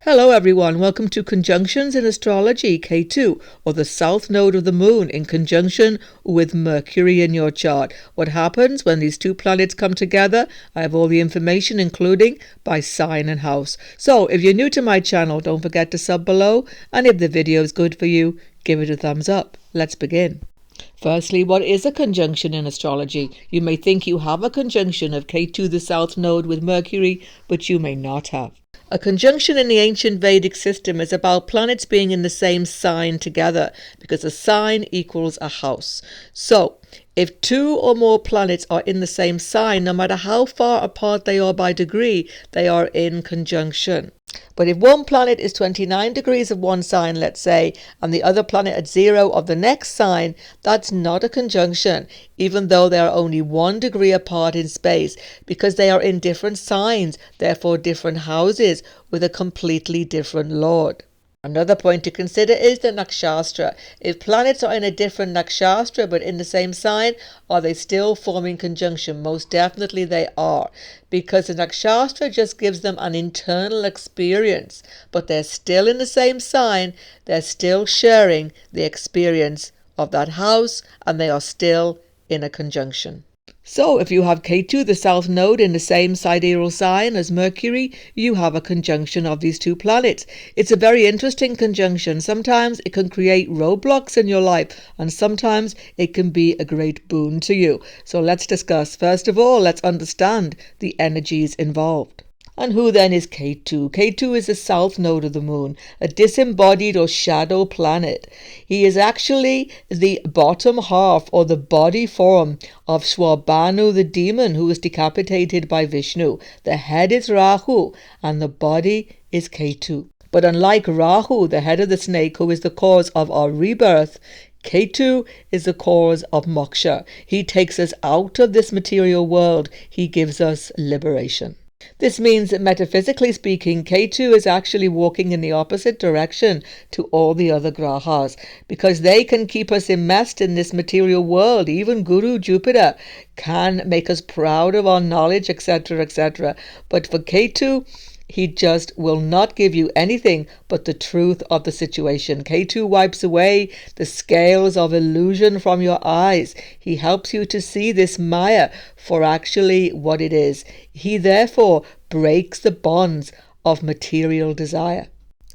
Hello everyone, welcome to Conjunctions in Astrology, Ketu, or the south node of the moon in conjunction with Mercury in your chart. What happens when these two planets come together? I have all the information including by sign and house. So if you're new to my channel, don't forget to sub below, and if the video is good for you, give it a thumbs up. Let's begin. Firstly, what is a conjunction in astrology? You may think you have a conjunction of Ketu, the south node, with Mercury, but you may not have. A conjunction in the ancient Vedic system is about planets being in the same sign together, because a sign equals a house. So, if two or more planets are in the same sign, no matter how far apart they are by degree, they are in conjunction. But if one planet is 29 degrees of one sign, let's say, and the other planet at 0 of the next sign, that's not a conjunction, even though they are only 1 degree apart in space, because they are in different signs, therefore different houses, with a completely different lord. Another point to consider is the nakshatra. If planets are in a different nakshatra but in the same sign, are they still forming conjunction? Most definitely they are, because the nakshatra just gives them an internal experience, but they're still in the same sign, they're still sharing the experience of that house, and they are still in a conjunction. So if you have Ketu, the south node, in the same sidereal sign as Mercury, you have a conjunction of these two planets. It's a very interesting conjunction. Sometimes it can create roadblocks in your life, and sometimes it can be a great boon to you. So let's discuss. First of all, let's understand the energies involved. And who then is Ketu? Ketu is the south node of the moon, a disembodied or shadow planet. He is actually the bottom half or the body form of Swabhanu, the demon who was decapitated by Vishnu. The head is Rahu and the body is Ketu. But unlike Rahu, the head of the snake, who is the cause of our rebirth, Ketu is the cause of moksha. He takes us out of this material world. He gives us liberation. This means that metaphysically speaking, Ketu is actually walking in the opposite direction to all the other grahas, because they can keep us immersed in this material world. Even Guru Jupiter can make us proud of our knowledge, etc., etc. But for Ketu, he just will not give you anything but the truth of the situation. Ketu wipes away the scales of illusion from your eyes. He helps you to see this Maya for actually what it is. He therefore breaks the bonds of material desire.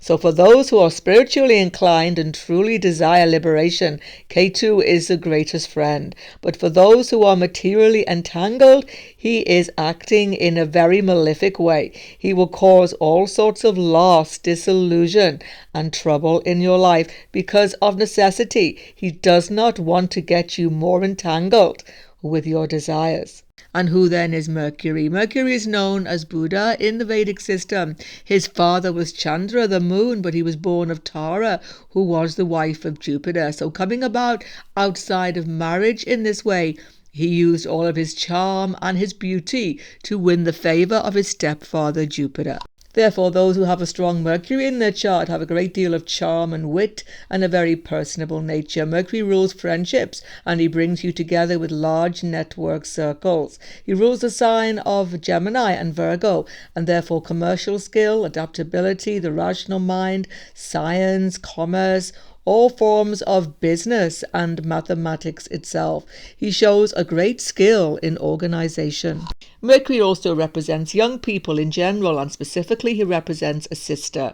So for those who are spiritually inclined and truly desire liberation, Ketu is the greatest friend. But for those who are materially entangled, he is acting in a very malefic way. He will cause all sorts of loss, disillusion, and trouble in your life because of necessity. He does not want to get you more entangled with your desires. And who then is Mercury? Mercury is known as Buddha in the Vedic system. His father was Chandra, the moon, but he was born of Tara, who was the wife of Jupiter. So coming about outside of marriage in this way, he used all of his charm and his beauty to win the favor of his stepfather Jupiter. Therefore, those who have a strong Mercury in their chart have a great deal of charm and wit and a very personable nature. Mercury rules friendships, and he brings you together with large network circles. He rules the sign of Gemini and Virgo, and therefore commercial skill, adaptability, the rational mind, science, commerce, all forms of business and mathematics itself. He shows a great skill in organization. Mercury also represents young people in general, and specifically he represents a sister.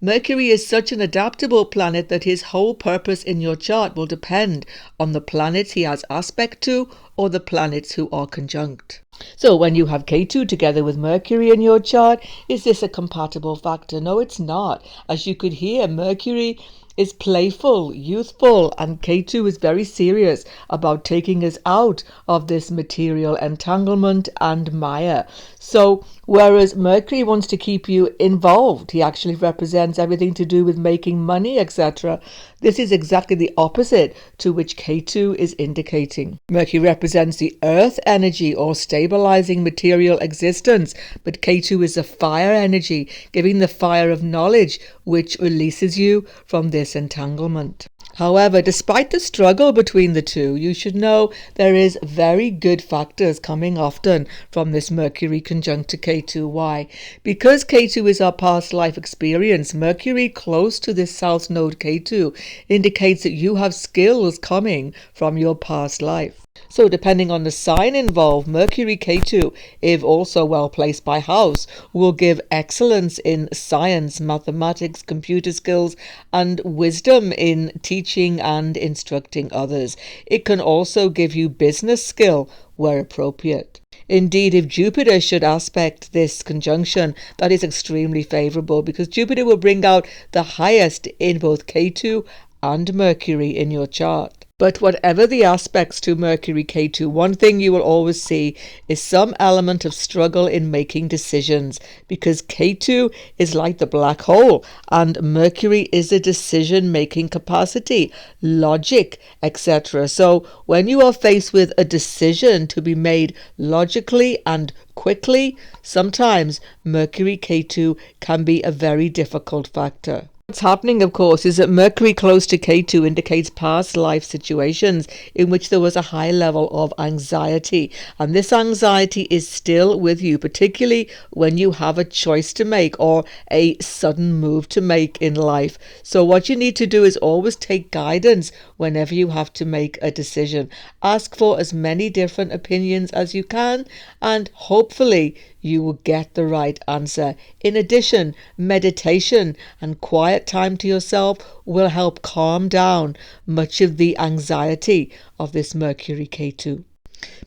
Mercury is such an adaptable planet that his whole purpose in your chart will depend on the planets he has aspect to or the planets who are conjunct. So when you have Ketu together with Mercury in your chart, is this a compatible factor? No, it's not. As you could hear, Mercury is playful, youthful, and Ketu is very serious about taking us out of this material entanglement and Maya. So whereas Mercury wants to keep you involved, he actually represents everything to do with making money, etc. This is exactly the opposite to which Ketu is indicating. Mercury represents the earth energy or stabilizing material existence, but Ketu is the fire energy, giving the fire of knowledge, which releases you from this entanglement. However, despite the struggle between the two, you should know there is very good factors coming often from this Mercury conjunct to Ketu. Why? Because Ketu is our past life experience, Mercury close to this south node Ketu indicates that you have skills coming from your past life. So depending on the sign involved, Mercury Ketu, if also well placed by house, will give excellence in science, mathematics, computer skills, and wisdom in teaching and instructing others. It can also give you business skill where appropriate. Indeed, if Jupiter should aspect this conjunction, that is extremely favorable because Jupiter will bring out the highest in both Ketu and Mercury in your chart. But whatever the aspects to Mercury Ketu, one thing you will always see is some element of struggle in making decisions, because Ketu is like the black hole and Mercury is a decision-making capacity, logic, etc. So when you are faced with a decision to be made logically and quickly, sometimes Mercury Ketu can be a very difficult factor. What's happening, of course, is that Mercury close to Ketu indicates past life situations in which there was a high level of anxiety, and this anxiety is still with you, particularly when you have a choice to make or a sudden move to make in life. So what you need to do is always take guidance whenever you have to make a decision. Ask for as many different opinions as you can, and hopefully you will get the right answer. In addition, meditation and quiet time to yourself will help calm down much of the anxiety of this Mercury Ketu.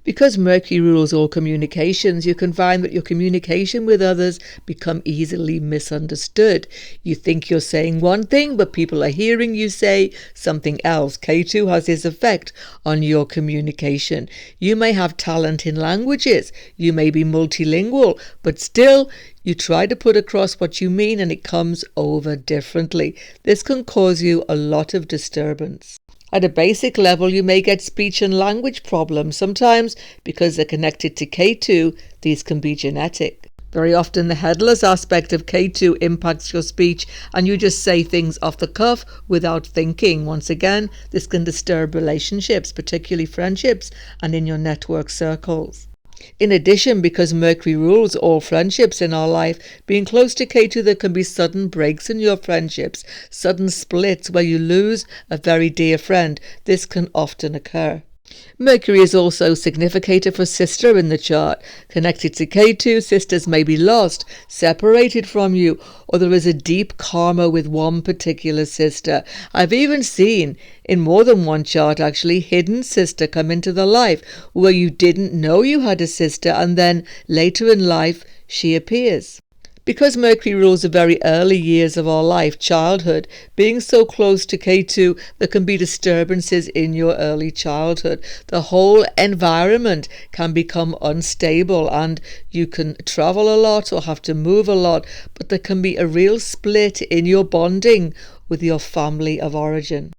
Because Mercury rules all communications, you can find that your communication with others become easily misunderstood. You think you're saying one thing, but people are hearing you say something else. Ketu has this effect on your communication. You may have talent in languages, you may be multilingual, but still you try to put across what you mean and it comes over differently. This can cause you a lot of disturbance. At a basic level, you may get speech and language problems. Sometimes, because they're connected to Ketu, these can be genetic. Very often, the headless aspect of Ketu impacts your speech and you just say things off the cuff without thinking. Once again, this can disturb relationships, particularly friendships and in your network circles. In addition, because Mercury rules all friendships in our life, being close to Ketu, there can be sudden breaks in your friendships, sudden splits where you lose a very dear friend. This can often occur. Mercury is also significator for sister in the chart. Connected to Ketu, sisters may be lost, separated from you, or there is a deep karma with one particular sister. I've even seen, in more than one chart actually, hidden sister come into the life where you didn't know you had a sister and then later in life she appears. Because Mercury rules the very early years of our life, childhood, being so close to Ketu, there can be disturbances in your early childhood. The whole environment can become unstable and you can travel a lot or have to move a lot, but there can be a real split in your bonding with your family of origin.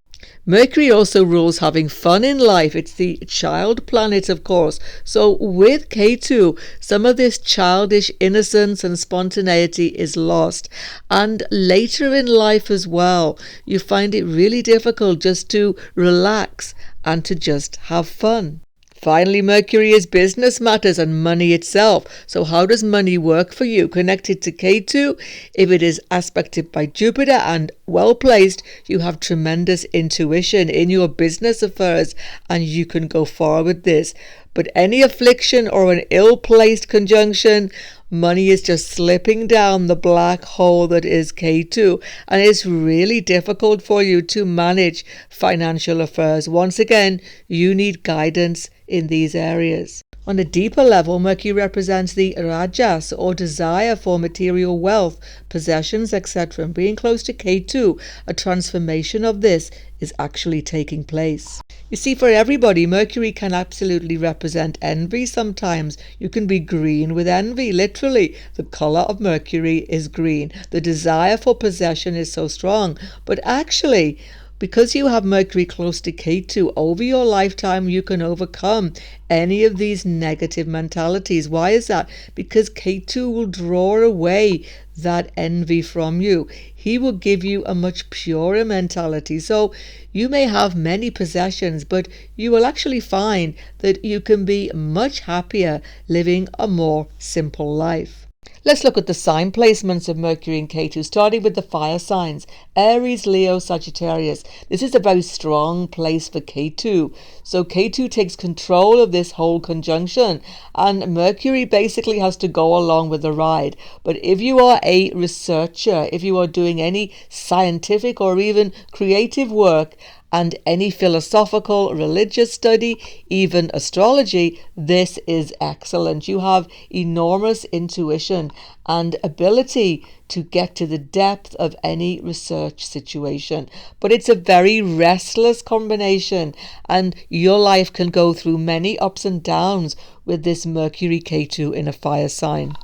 Mercury also rules having fun in life. It's the child planet, of course. So with Ketu, some of this childish innocence and spontaneity is lost. And later in life as well, you find it really difficult just to relax and to just have fun. Finally, Mercury is business matters and money itself. So how does money work for you? Connected to Ketu, if it is aspected by Jupiter and well placed, you have tremendous intuition in your business affairs and you can go far with this. But any affliction or an ill-placed conjunction, money is just slipping down the black hole that is Ketu, and it's really difficult for you to manage financial affairs. Once again, you need guidance in these areas. On a deeper level, Mercury represents the rajas or desire for material wealth, possessions, etc. And being close to Ketu, a transformation of this is actually taking place. You see, for everybody, Mercury can absolutely represent envy sometimes. You can be green with envy, literally. The colour of Mercury is green. The desire for possession is so strong. But actually, because you have Mercury close to Ketu, over your lifetime you can overcome any of these negative mentalities. Why is that? Because Ketu will draw away that envy from you. He will give you a much purer mentality. So you may have many possessions, but you will actually find that you can be much happier living a more simple life. Let's look at the sign placements of Mercury and Ketu, starting with the fire signs, Aries, Leo, Sagittarius. This is a very strong place for Ketu. So Ketu takes control of this whole conjunction, and Mercury basically has to go along with the ride. But if you are a researcher, if you are doing any scientific or even creative work, and any philosophical, religious study, even astrology, this is excellent. You have enormous intuition and ability to get to the depth of any research situation. But it's a very restless combination, and your life can go through many ups and downs with this Mercury Ketu in a fire sign.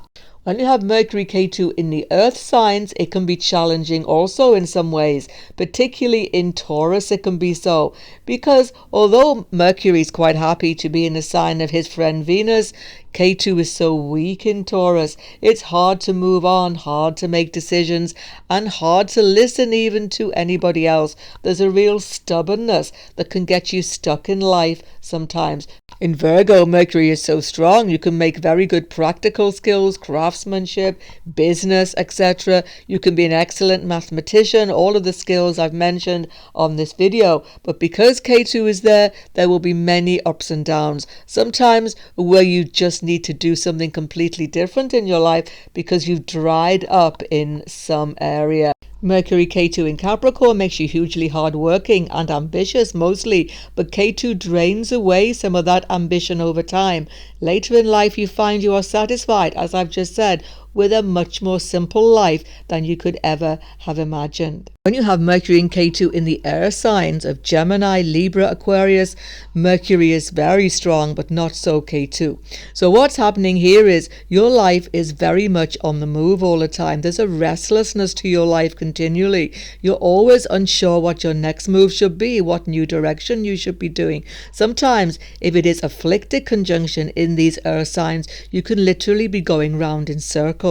When you have Mercury Ketu in the earth signs, it can be challenging also in some ways, particularly in Taurus it can be so, because although Mercury is quite happy to be in the sign of his friend Venus, Ketu is so weak in Taurus. It's hard to move on, hard to make decisions, and hard to listen even to anybody else. There's a real stubbornness that can get you stuck in life sometimes. In Virgo, Mercury is so strong, you can make very good practical skills, craftsmanship, business, etc. You can be an excellent mathematician, all of the skills I've mentioned on this video. But because Ketu is there, there will be many ups and downs. Sometimes where you just need to do something completely different in your life because you've dried up in some area. Mercury Ketu in Capricorn makes you hugely hardworking and ambitious mostly, but Ketu drains away some of that ambition over time. Later in life you find you are satisfied, as I've just said, with a much more simple life than you could ever have imagined. When you have Mercury and Ketu in the air signs of Gemini, Libra, Aquarius, Mercury is very strong, but not so Ketu. So what's happening here is your life is very much on the move all the time. There's a restlessness to your life continually. You're always unsure what your next move should be, what new direction you should be doing. Sometimes, if it is afflicted conjunction in these air signs, you can literally be going round in circles.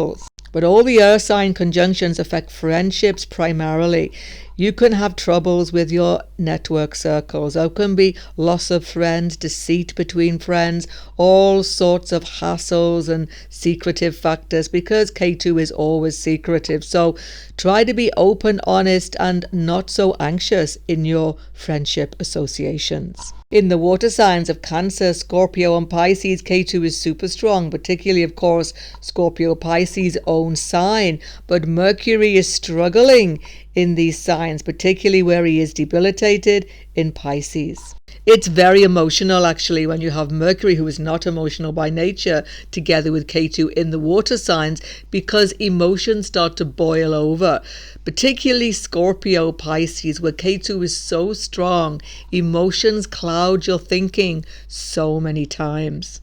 But all the earth sign conjunctions affect friendships primarily. You can have troubles with your network circles. There can be loss of friends, deceit between friends, all sorts of hassles and secretive factors because Ketu is always secretive. So try to be open, honest, and not so anxious in your friendship associations. In the water signs of Cancer, Scorpio and Pisces, Ketu is super strong, particularly, of course, Scorpio Pisces' own sign. But Mercury is struggling in these signs, particularly where he is debilitated in Pisces. It's very emotional actually when you have Mercury, who is not emotional by nature, together with Ketu in the water signs, because emotions start to boil over, particularly Scorpio Pisces, where Ketu is so strong. Emotions cloud your thinking so many times.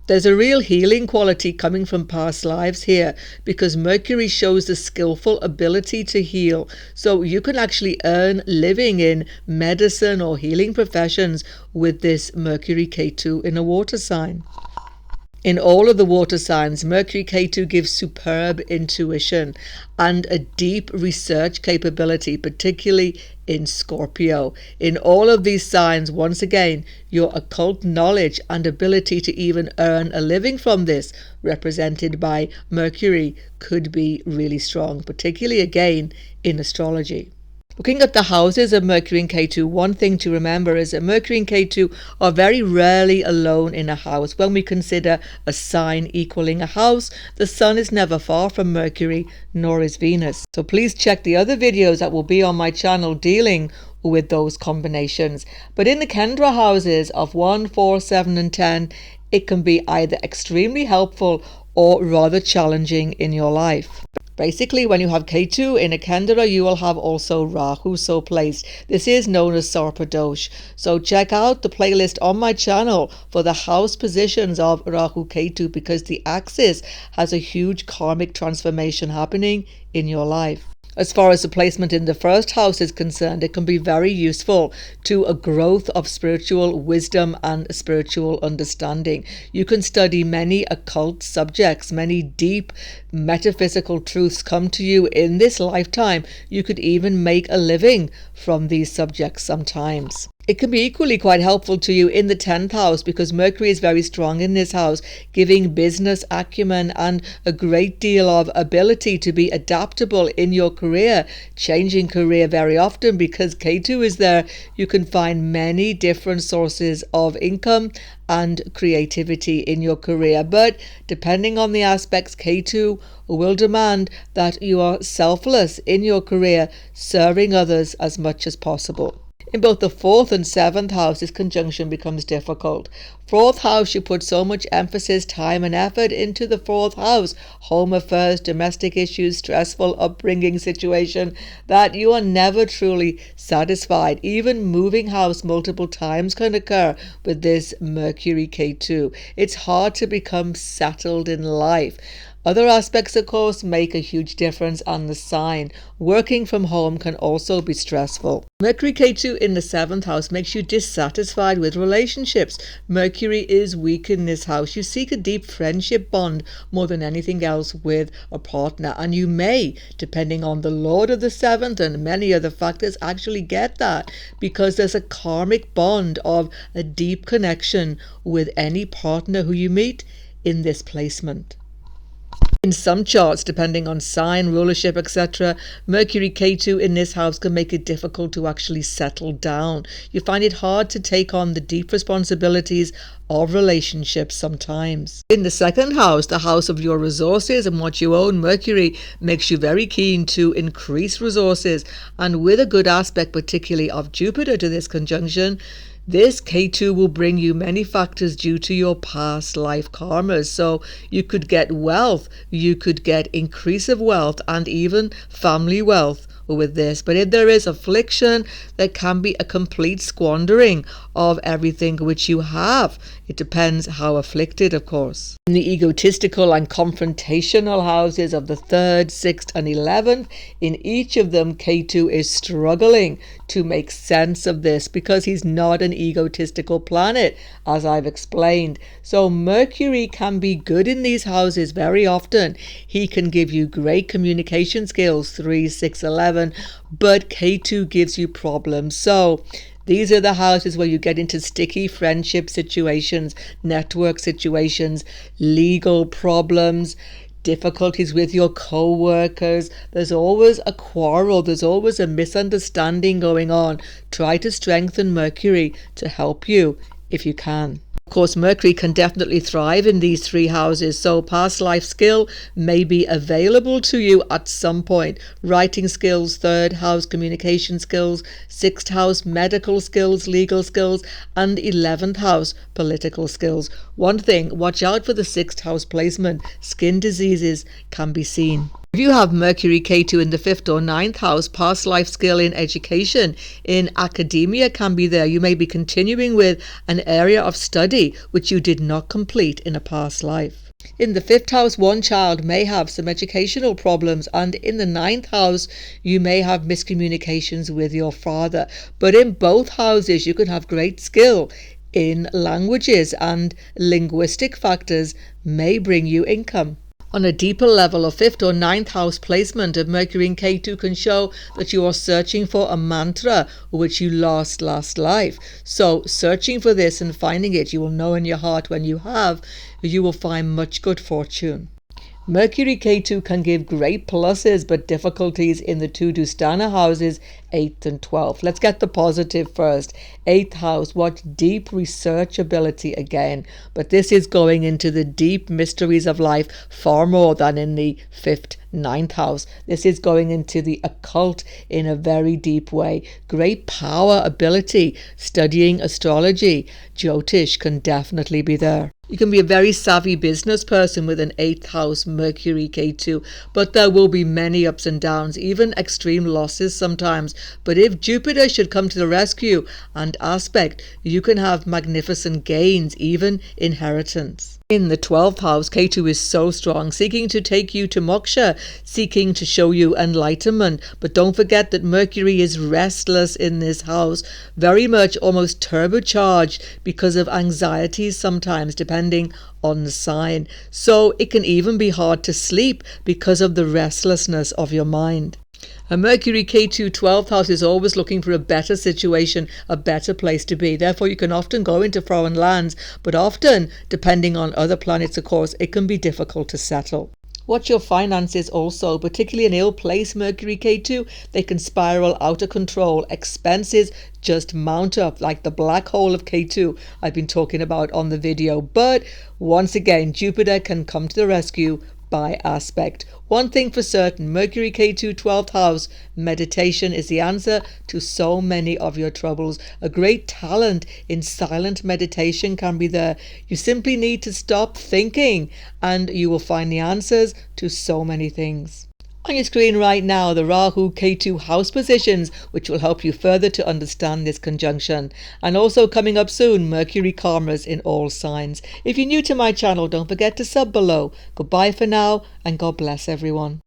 There's a real healing quality coming from past lives here because Mercury shows the skillful ability to heal. So you can actually earn living in medicine or healing professions with this Mercury Ketu in a water sign. In all of the water signs, Mercury Ketu gives superb intuition and a deep research capability, particularly in Scorpio. In all of these signs, once again, your occult knowledge and ability to even earn a living from this, represented by Mercury, could be really strong, particularly again in astrology. Looking at the houses of Mercury and Ketu, one thing to remember is that Mercury and Ketu are very rarely alone in a house. When we consider a sign equaling a house, the Sun is never far from Mercury, nor is Venus. So please check the other videos that will be on my channel dealing with those combinations. But in the Kendra houses of 1, 4, 7 and 10, it can be either extremely helpful or rather challenging in your life. Basically, when you have Ketu in a Kendra, you will have also Rahu so placed. This is known as Sarpadosh. So check out the playlist on my channel for the house positions of Rahu Ketu, because the axis has a huge karmic transformation happening in your life. As far as the placement in the first house is concerned, it can be very useful to a growth of spiritual wisdom and spiritual understanding. You can study many occult subjects, many deep metaphysical truths come to you in this lifetime. You could even make a living from these subjects sometimes. It can be equally quite helpful to you in the 10th house because Mercury is very strong in this house, giving business acumen and a great deal of ability to be adaptable in your career, changing career very often because Ketu is there. You can find many different sources of income and creativity in your career, but depending on the aspects, Ketu will demand that you are selfless in your career, serving others as much as possible. In both the 4th and 7th house, this conjunction becomes difficult. 4th house, you put so much emphasis, time and effort into the 4th house, home affairs, domestic issues, stressful upbringing situation, that you are never truly satisfied. Even moving house multiple times can occur with this Mercury Ketu. It's hard to become settled in life. Other aspects, of course, make a huge difference on the sign. Working from home can also be stressful. Mercury Ketu in the 7th house makes you dissatisfied with relationships. Mercury is weak in this house. You seek a deep friendship bond more than anything else with a partner, and you may, depending on the Lord of the 7th and many other factors, actually get that because there's a karmic bond of a deep connection with any partner who you meet in this placement. In some charts, depending on sign, rulership, etc., Mercury Ketu in this house can make it difficult to actually settle down. You find it hard to take on the deep responsibilities of relationships sometimes. In the 2nd house, the house of your resources and what you own, Mercury makes you very keen to increase resources, and with a good aspect particularly of Jupiter to this conjunction, this Ketu will bring you many factors due to your past life karmas. So you could get wealth, you could get increase of wealth and even family wealth with this. But if there is affliction, there can be a complete squandering of everything which you have. It depends how afflicted, of course. In the egotistical and confrontational houses of the 3rd, 6th and 11th, in each of them Ketu is struggling to make sense of this because he's not an egotistical planet, as I've explained. So Mercury can be good in these houses very often. He can give you great communication skills, 3, 6, 11, but Ketu gives you problems. So these are the houses where you get into sticky friendship situations, network situations, legal problems, difficulties with your co-workers. There's always a quarrel, there's always a misunderstanding going on. Try to strengthen Mercury to help you if you can. Of course, Mercury can definitely thrive in these 3 houses, so past life skill may be available to you at some point. Writing skills, 3rd house communication skills, 6th house medical skills, legal skills, and 11th house political skills. One thing, watch out for the 6th house placement. Skin diseases can be seen. If you have Mercury Ketu in the 5th or 9th house, past life skill in education, in academia can be there. You may be continuing with an area of study which you did not complete in a past life. In the 5th house, one child may have some educational problems, and in the 9th house, you may have miscommunications with your father. But in both houses, you can have great skill in languages, and linguistic factors may bring you income. On a deeper level, a 5th or 9th house placement of Mercury and Ketu can show that you are searching for a mantra which you lost last life. So searching for this and finding it, you will know in your heart when you have, you will find much good fortune. Mercury Ketu can give great pluses but difficulties in the 2 Dusthana houses, 8th and 12th. Let's get the positive first. 8th house, what deep research ability again. But this is going into the deep mysteries of life far more than in the 5th, 9th house. This is going into the occult in a very deep way. Great power, ability, studying astrology, Jyotish can definitely be there. You can be a very savvy business person with an 8th house Mercury Ketu, but there will be many ups and downs, even extreme losses sometimes. But if Jupiter should come to the rescue and aspect, you can have magnificent gains, even inheritance. In the 12th house, Ketu is so strong, seeking to take you to moksha, seeking to show you enlightenment. But don't forget that Mercury is restless in this house, very much almost turbocharged because of anxieties sometimes, depending on the sign. So it can even be hard to sleep because of the restlessness of your mind. A Mercury Ketu 12th house is always looking for a better situation, a better place to be. Therefore, you can often go into foreign lands, but often, depending on other planets, of course, it can be difficult to settle. Watch your finances also, particularly an ill-placed Mercury Ketu. They can spiral out of control. Expenses just mount up like the black hole of Ketu I've been talking about on the video. But once again, Jupiter can come to the rescue by aspect. One thing for certain, Mercury Ketu 12th house, meditation is the answer to so many of your troubles. A great talent in silent meditation can be there. You simply need to stop thinking and you will find the answers to so many things. On your screen right now, the Rahu Ketu house positions, which will help you further to understand this conjunction. And also coming up soon, Mercury karmas in all signs. If you're new to my channel, don't forget to sub below. Goodbye for now, and God bless everyone.